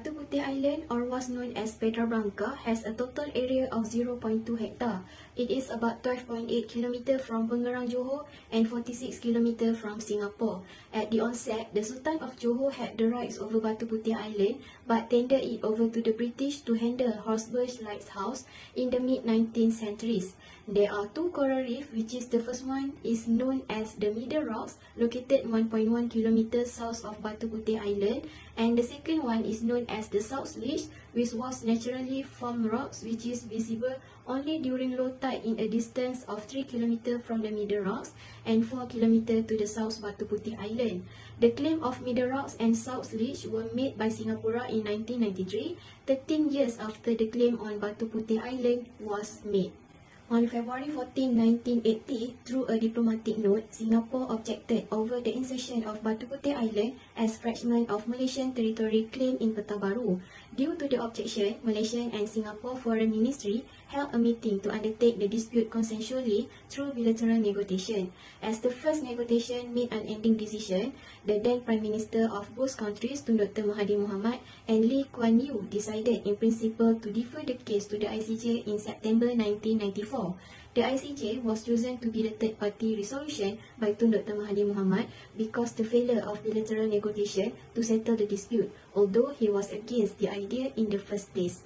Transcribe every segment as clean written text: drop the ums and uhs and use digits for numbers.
Batu Puteh Island, or was known as Petra Blanca, has a total area of 0.2 hectare. It is about 12.8 km from Pengerang, Johor and 46 km from Singapore. At the onset, the Sultan of Johor had the rights over Batu Puteh Island but tendered it over to the British to handle Horsburgh Lighthouse in the mid-19th centuries. There are two coral reefs, which is the first one is known as the Middle Rocks, located 1.1 km south of Batu Puteh Island, and the second one is known as the South Ledge, which was naturally formed rocks which is visible only during low tide in a distance of 3 km from the Middle Rocks and 4 km to the south Batu Puteh Island. The claim of Middle Rocks and South Ledge were made by Singapore in 1993, 13 years after the claim on Batu Puteh Island was made. On February 14, 1980, through a diplomatic note, Singapore objected over the insertion of Batu Puteh Island as fragment of Malaysian territory claimed in Peta Baru. Due to the objection, Malaysian and Singapore Foreign Ministry held a meeting to undertake the dispute consensually through bilateral negotiation. As the first negotiation made an ending decision, the then Prime Minister of both countries, Tun Dr. Mahathir Mohamad and Lee Kuan Yew, decided in principle to defer the case to the ICJ in September 1994. The ICJ was chosen to be the third-party resolution by Tun Dr. Mahathir Mohamad because the failure of bilateral negotiation to settle the dispute, although he was against the idea in the first place.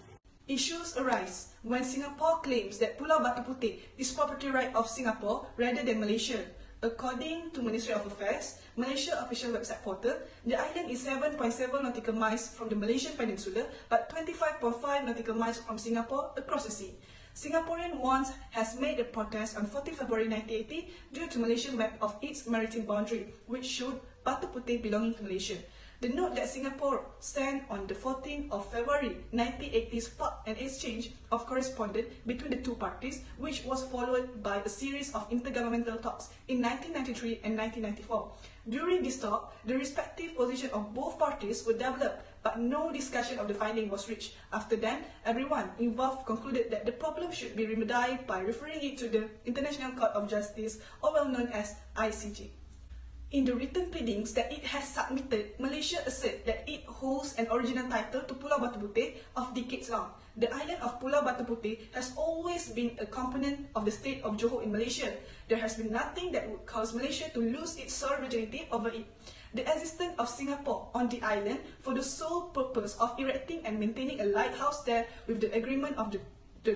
Issues arise when Singapore claims that Pulau Batu Puteh is property right of Singapore rather than Malaysia. According to Ministry of Affairs, Malaysia official website portal, the island is 7.7 nautical miles from the Malaysian peninsula but 25.5 nautical miles from Singapore across the sea. Singaporean once has made a protest on 14 February 1980 due to Malaysian map of its maritime boundary, which showed Batu Puteh belonging to Malaysia. The note that Singapore sent on the 14th of February 1980 sparked an exchange of correspondence between the two parties, which was followed by a series of intergovernmental talks in 1993 and 1994. During this talk, the respective position of both parties were developed, but no discussion of the finding was reached. After then, everyone involved concluded that the problem should be remedied by referring it to the International Court of Justice, or well known as ICJ. In the written pleadings that it has submitted, Malaysia asserts that it holds an original title to Pulau Batu Puteh of decades long. The island of Pulau Batu Puteh has always been a component of the state of Johor in Malaysia. There has been nothing that would cause Malaysia to lose its sovereignty over it. The existence of Singapore on the island for the sole purpose of erecting and maintaining a lighthouse there with the agreement of the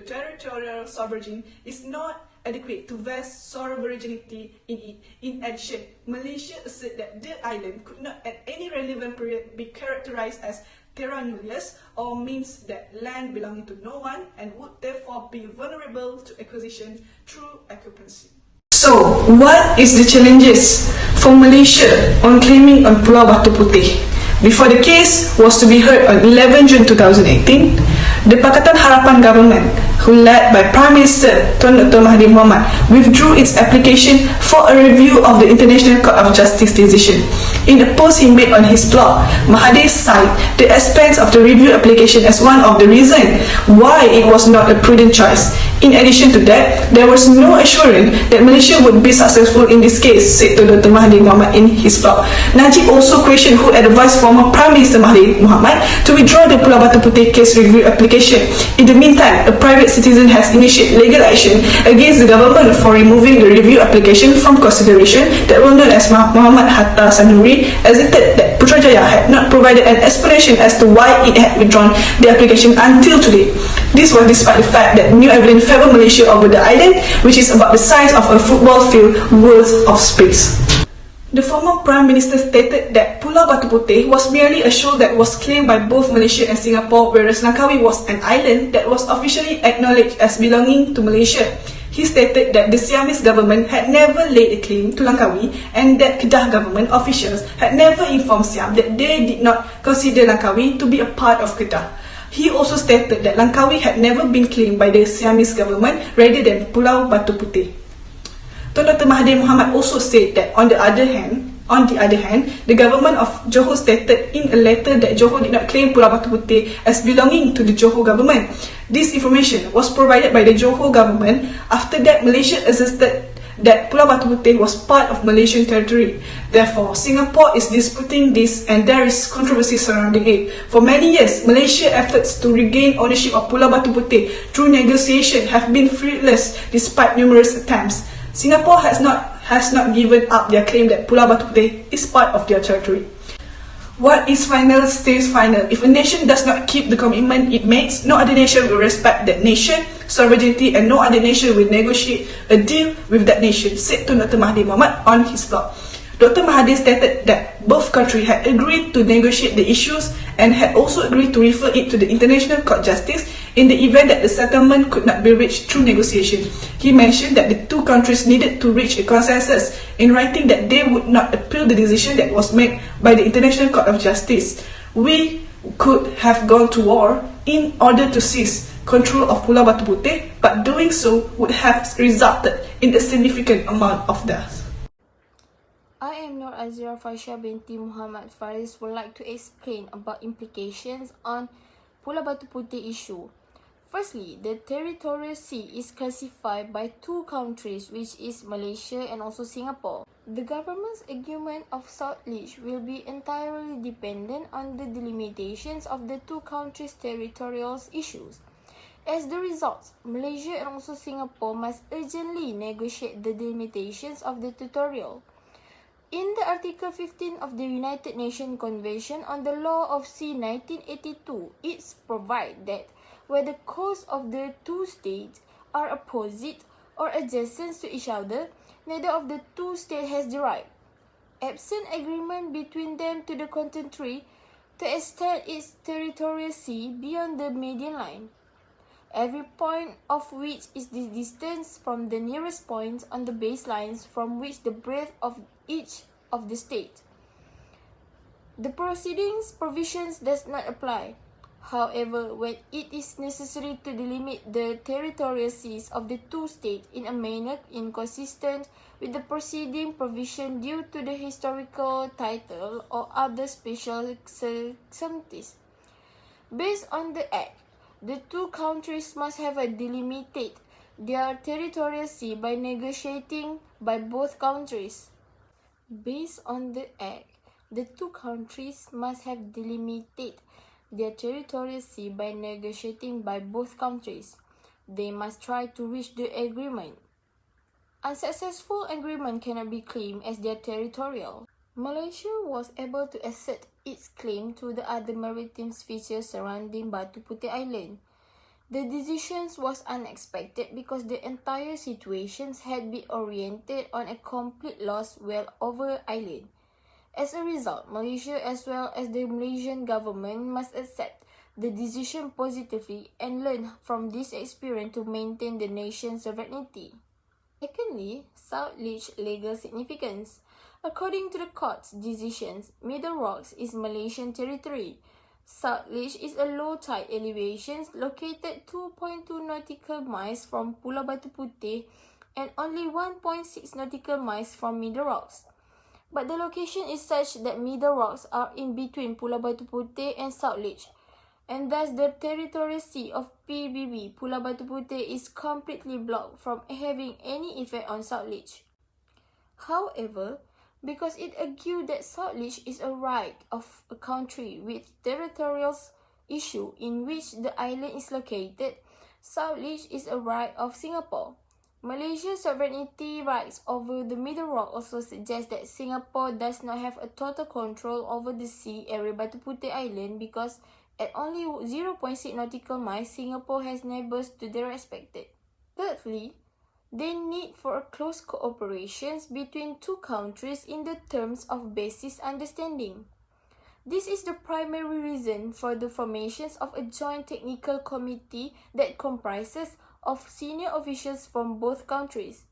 territorial sovereign is not adequate to vest sovereignty in it. In addition, Malaysia asserts that the island could not at any relevant period be characterized as terra nullius, or means that land belonging to no one, and would therefore be vulnerable to acquisition through occupancy. So, what is the challenges for Malaysia on claiming on Pulau Batu Puteh? Before the case was to be heard on 11 June 2018, the Pakatan Harapan government, who led by Prime Minister Tun Dr. Mahathir Mohamad, withdrew its application for a review of the International Court of Justice decision. In a post he made on his blog, Mahathir cited the expense of the review application as one of the reasons why it was not a prudent choice. In addition to that, there was no assurance that Malaysia would be successful in this case, said Dr. Mahathir Mohamad in his blog. Najib also questioned who advised former Prime Minister Mahathir Mohamad to withdraw the Pulau Batu Puteh case review application. In the meantime, a private citizen has initiated legal action against the government for removing the review application from consideration that well known as Muhammad Hatta Sanuri asserted that Putrajaya had not provided an explanation as to why it had withdrawn the application until today. This was despite the fact that new evidence favored Malaysia over the island, which is about the size of a football field worth of space. The former Prime Minister stated that Pulau Batu Puteh was merely a shoal that was claimed by both Malaysia and Singapore, whereas Langkawi was an island that was officially acknowledged as belonging to Malaysia. He stated that the Siamese government had never laid a claim to Langkawi and that Kedah government officials had never informed Siam that they did not consider Langkawi to be a part of Kedah. He also stated that Langkawi had never been claimed by the Siamese government rather than Pulau Batu Puteh. Tun Dr. Mahathir Mohamad also said that on the other hand, the government of Johor stated in a letter that Johor did not claim Pulau Batu Puteh as belonging to the Johor government. This information was provided by the Johor government. After that, Malaysia asserted that Pulau Batu Puteh was part of Malaysian territory. Therefore, Singapore is disputing this and there is controversy surrounding it. For many years, Malaysia's efforts to regain ownership of Pulau Batu Puteh through negotiation have been fruitless despite numerous attempts. Singapore has not given up their claim that Pulau Batu Puteh is part of their territory. What is final stays final. If a nation does not keep the commitment it makes, no other nation will respect that nation, sovereignty, and no other nation will negotiate a deal with that nation, said Tun Dr. Mahathir Mohamad on his blog. Dr. Mahathir stated that both countries had agreed to negotiate the issues and had also agreed to refer it to the International Court of Justice in the event that the settlement could not be reached through negotiation. He mentioned that the two countries needed to reach a consensus in writing that they would not appeal the decision that was made by the International Court of Justice. We could have gone to war in order to seize control of Pulau Batu Puteh, but doing so would have resulted in a significant amount of death. I am NURAZEERA BINTI MOHAMMAD FARIS would like to explain about implications on Pulau Batu Puteh issue. Firstly, the territorial sea is classified by two countries, which is Malaysia and also Singapore. The government's argument of South Leach will be entirely dependent on the delimitations of the two countries' territorial issues. As the result, Malaysia and also Singapore must urgently negotiate the delimitations of the territorial. In the Article 15 of the United Nations Convention on the Law of Sea 1982, it provides that where the coasts of the two states are opposite or adjacent to each other, neither of the two states has the right, absent agreement between them to the contrary, to extend its territorial sea beyond the median line, every point of which is the distance from the nearest points on the baselines from which the breadth of each of the states. The proceedings provisions does not apply. However, when it is necessary to delimit the territorial seas of the two states in a manner inconsistent with the preceding provision due to the historical title or other special circumstances. Based on the Act, the two countries must have delimited their territorial sea by negotiating by both countries. Based on the Act, the two countries must have delimited their territorial sea by negotiating by both countries. They must try to reach the agreement. Unsuccessful agreement cannot be claimed as their territorial. Malaysia was able to assert its claim to the other maritime features surrounding Batu Puteh Island. The decision was unexpected because the entire situation had been oriented on a complete loss well over island. As a result, Malaysia as well as the Malaysian government must accept the decision positively and learn from this experience to maintain the nation's sovereignty. Secondly, South Leach legal significance. According to the court's decisions, Middle Rocks is Malaysian territory. South Leach is a low tide elevation located 2.2 nautical miles from Pulau Batu Puteh and only 1.6 nautical miles from Middle Rocks. But the location is such that Middle Rocks are in between Pulau Batu Puteh and South Leach, and thus the territorial sea of PBB Pulau Batu Puteh is completely blocked from having any effect on South Leach. However, because it argued that South Leach is a right of a country with territorial issue in which the island is located, South Leach is a right of Singapore. Malaysia's sovereignty rights over the Middle Rock also suggest that Singapore does not have a total control over the sea area Batu Puteh Island because at only 0.6 nautical miles, Singapore has neighbours to the respected. Thirdly, the need for a close cooperation between two countries in the terms of basis understanding. This is the primary reason for the formation of a joint technical committee that comprises of senior officials from both countries.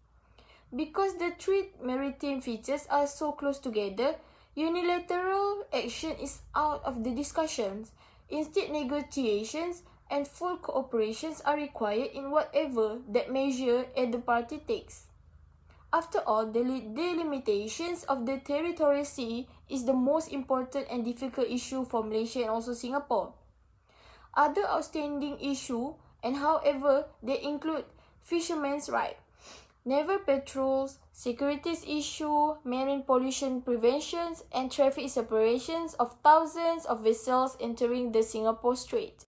Because the three maritime features are so close together, unilateral action is out of the discussions. Instead, negotiations and full cooperation are required in whatever that measure either party takes. After all, the delimitations of the territorial sea is the most important and difficult issue for Malaysia and also Singapore. Other outstanding issues, and however, they include fishermen's rights, naval patrols, securities issue, marine pollution preventions, and traffic separations of thousands of vessels entering the Singapore Strait.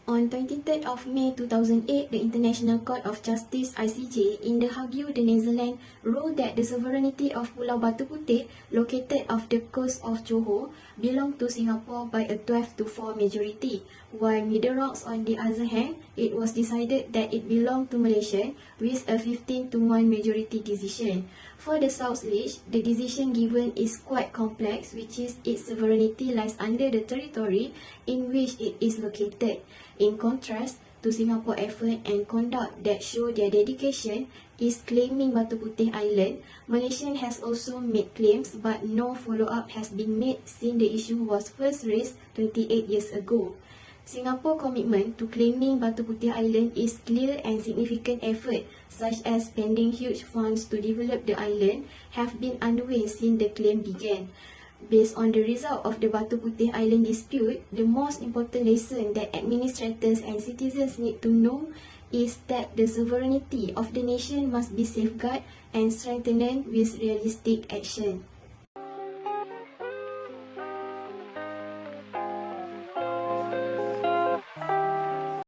On 23rd of May 2008, the International Court of Justice (ICJ) in The Hague, the Netherlands, ruled that the sovereignty of Pulau Batu Puteh, located off the coast of Johor, belonged to Singapore by a 12-4 majority, while Middle Rocks, on the other hand, it was decided that it belonged to Malaysia with a 15-1 majority decision. For the South Ledge, the decision given is quite complex, which is its sovereignty lies under the territory in which it is located. In contrast to Singapore effort and conduct that show their dedication is claiming Batu Puteh Island, Malaysia has also made claims but no follow-up has been made since the issue was first raised 28 years ago. Singapore's commitment to claiming Batu Puteh Island is clear, and significant effort, such as spending huge funds to develop the island, have been underway since the claim began. Based on the result of the Batu Puteh Island dispute, the most important lesson that administrators and citizens need to know is that the sovereignty of the nation must be safeguarded and strengthened with realistic action.